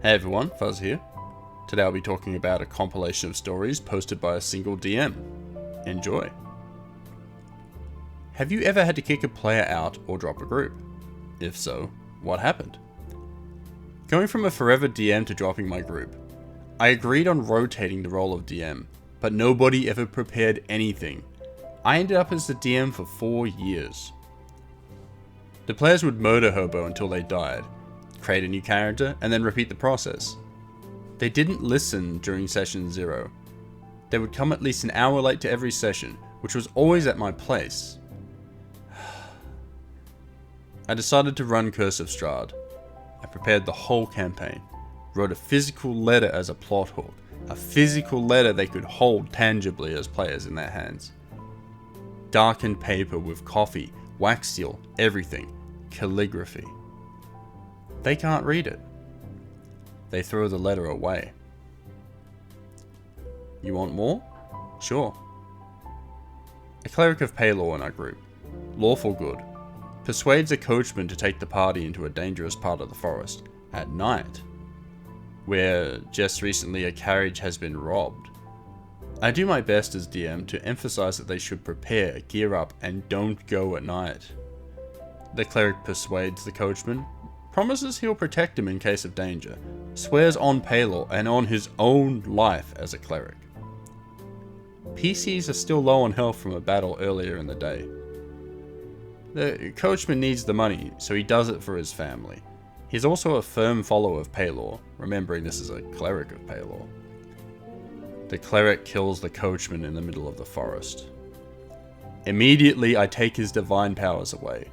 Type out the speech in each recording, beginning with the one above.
Hey everyone, Fuzz here. Today I'll be talking about a compilation of stories posted by a single DM. Enjoy. Have you ever had to kick a player out or drop a group? If so, what happened? Going from a forever DM to dropping my group, I agreed on rotating the role of DM, but nobody ever prepared anything. I ended up as the DM for 4 years. The players would murder Hobo until they died, create a new character, and then repeat the process. They didn't listen during session 0. They would come at least an hour late to every session, which was always at my place. I decided to run Curse of Strahd. I prepared the whole campaign, wrote a physical letter as a plot hook, a physical letter they could hold tangibly as players in their hands. Darkened paper with coffee, wax seal, everything, calligraphy. They can't read it. They throw the letter away. You want more? Sure. A cleric of Paylor in our group, lawful good, persuades a coachman to take the party into a dangerous part of the forest at night, where just recently a carriage has been robbed. I do my best as DM to emphasize that they should prepare, gear up, and don't go at night. The cleric persuades the coachman, promises he'll protect him in case of danger, swears on Paylor and on his own life as a cleric. PCs are still low on health from a battle earlier in the day. The coachman needs the money, so he does it for his family. He's also a firm follower of Paylor, remembering this is a cleric of Paylor. The cleric kills the coachman in the middle of the forest. Immediately, I take his divine powers away.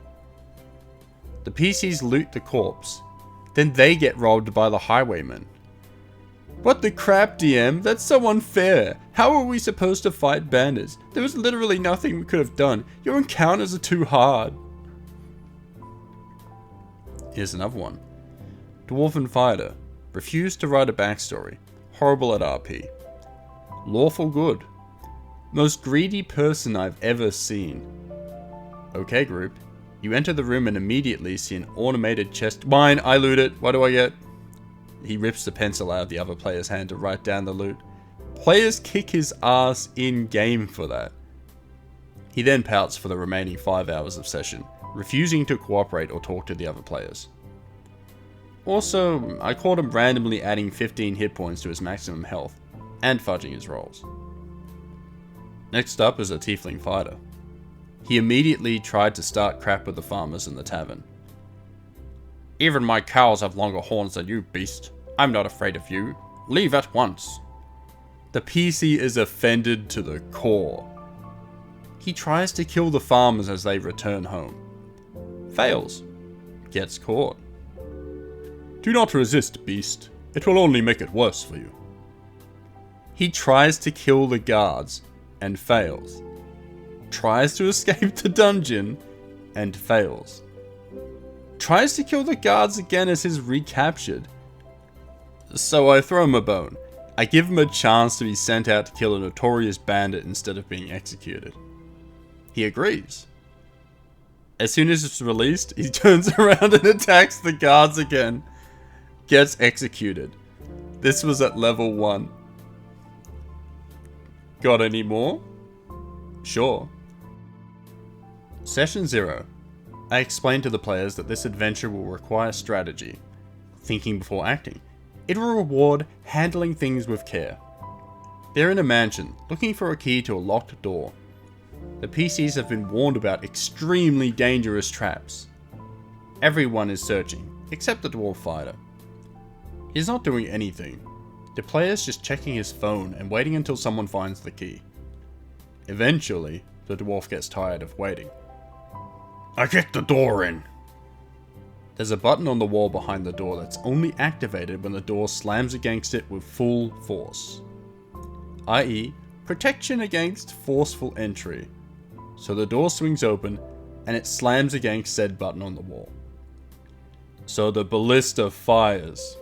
The PCs loot the corpse, then they get robbed by the highwaymen. What the crap, DM? That's so unfair. How are we supposed to fight bandits? There was literally nothing we could have done. Your encounters are too hard. Here's another one. Dwarven fighter. Refused to write a backstory. Horrible at RP. Lawful good. Most greedy person I've ever seen. Okay, group. You enter the room and immediately see an ornamented chest. Mine, I loot it. What do I get? He rips the pencil out of the other player's hand to write down the loot. Players kick his ass in-game for that. He then pouts for the remaining 5 hours of session, refusing to cooperate or talk to the other players. Also, I caught him randomly adding 15 hit points to his maximum health, and fudging his rolls. Next up is a tiefling fighter. He immediately tried to start crap with the farmers in the tavern. Even my cows have longer horns than you, beast. I'm not afraid of you. Leave at once. The PC is offended to the core. He tries to kill the farmers as they return home. Fails. Gets caught. Do not resist, beast. It will only make it worse for you. He tries to kill the guards and fails. Tries to escape the dungeon and fails. Tries to kill the guards again as he's recaptured. So I throw him a bone. I give him a chance to be sent out to kill a notorious bandit instead of being executed. He agrees. As soon as it's released, he turns around and attacks the guards again. Gets executed. This was at level 1. Got any more? Sure. Session 0. I explained to the players that this adventure will require strategy, thinking before acting. It will reward handling things with care. They're in a mansion, looking for a key to a locked door. The PCs have been warned about extremely dangerous traps. Everyone is searching, except the dwarf fighter. He's not doing anything. The player's just checking his phone and waiting until someone finds the key. Eventually, the dwarf gets tired of waiting. I kicked the door in. There's a button on the wall behind the door that's only activated when the door slams against it with full force. i.e., protection against forceful entry. So the door swings open and it slams against said button on the wall. So the ballista fires.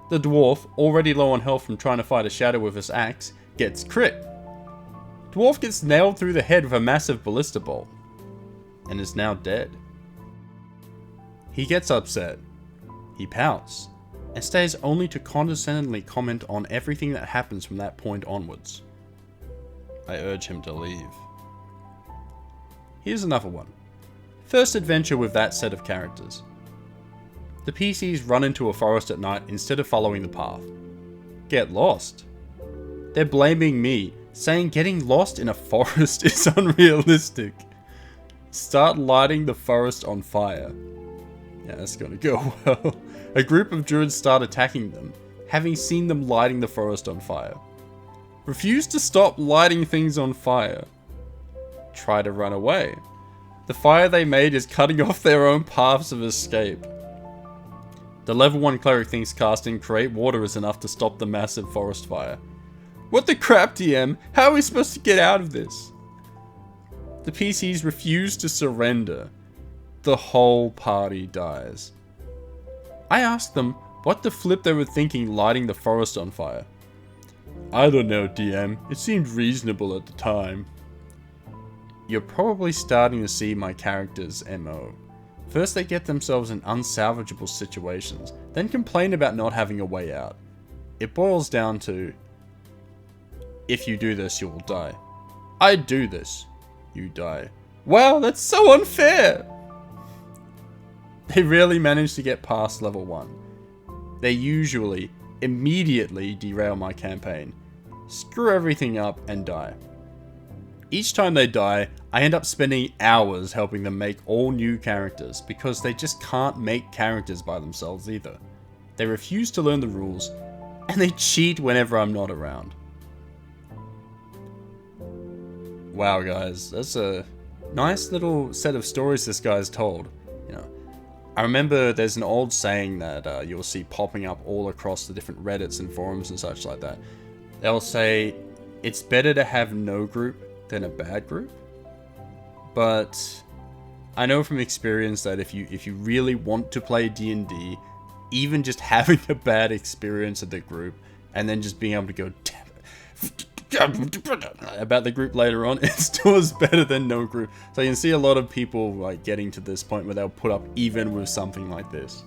The dwarf, already low on health from trying to fight a shadow with his axe, gets crit. Dwarf gets nailed through the head with a massive ballista bolt, and is now dead. He gets upset. He pouts. and stays only to condescendingly comment on everything that happens from that point onwards. I urge him to leave. Here's another one. First adventure with that set of characters. The PCs run into a forest at night instead of following the path. Get lost. They're blaming me, saying getting lost in a forest is unrealistic. Start lighting the forest on fire. Yeah, that's gonna go well. A group of druids start attacking them, having seen them lighting the forest on fire. Refuse to stop lighting things on fire. Try to run away. The fire they made is cutting off their own paths of escape. The level 1 cleric thinks casting Create Water is enough to stop the massive forest fire. What the crap, DM? How are we supposed to get out of this? The PCs refuse to surrender. The whole party dies. I asked them what the flip they were thinking lighting the forest on fire. I don't know, DM. It seemed reasonable at the time. You're probably starting to see my character's MO. First they get themselves in unsalvageable situations, then complain about not having a way out. It boils down to, if you do this, you will die. I do this, you die. Wow, that's so unfair! They rarely manage to get past level 1. They usually, immediately derail my campaign, screw everything up, and die. Each time they die, I end up spending hours helping them make all new characters, because they just can't make characters by themselves either. They refuse to learn the rules, and they cheat whenever I'm not around. Wow guys, that's a nice little set of stories this guy's told. You know, I remember there's an old saying that you'll see popping up all across the different Reddits and forums and such like that. They'll say, it's better to have no group than a bad group. But I know from experience that if you really want to play D&D, even just having a bad experience of the group and then just being able to go about the group later on, it still is better than no group. So you can see a lot of people like getting to this point where they'll put up even with something like this.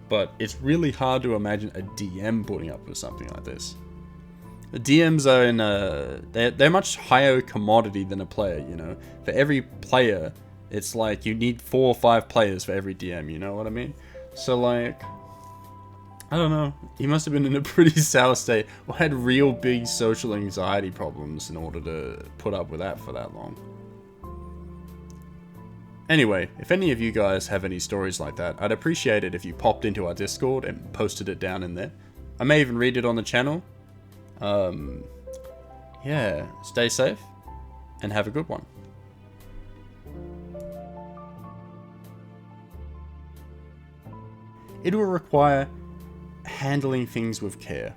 But it's really hard to imagine a DM putting up with something like this. The DMs are in they're much higher commodity than a player, you know. For every player, it's like you need 4 or 5 players for every DM, you know what I mean? So like, I don't know, he must have been in a pretty sour state, or had real big social anxiety problems in order to put up with that for that long. Anyway, if any of you guys have any stories like that, I'd appreciate it if you popped into our Discord and posted it down in there. I may even read it on the channel. Yeah, stay safe and have a good one. It will require handling things with care.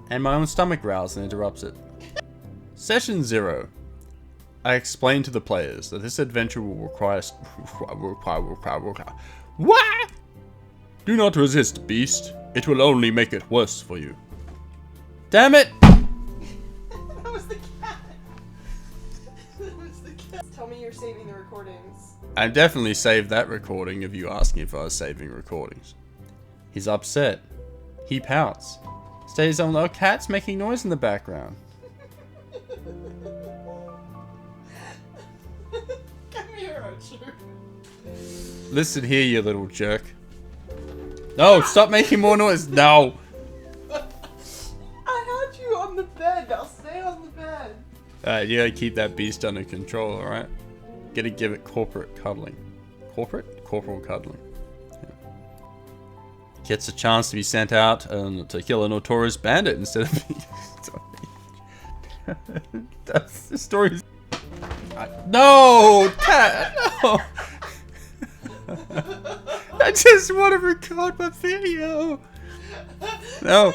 And my own stomach growls and interrupts it. Session 0. I explain to the players that this adventure will require what? Do not resist, beast. It will only make it worse for you. Damn it! That was the cat. That was the cat. Tell me you're saving the recordings. I definitely saved that recording of you asking if I was saving recordings. He's upset. He pouts. Stays on low. Cat's making noise in the background. Come here, Archer. Listen here, you little jerk. No, stop making more noise. No. I had you on the bed. I'll stay on the bed. Alright, you gotta keep that beast under control, alright? Gotta give it corporate cuddling. Corporate? Corporal cuddling. Yeah. Gets a chance to be sent out to kill a notorious bandit instead of being... That's the story. No! Cat! No! I just want to record my video! No!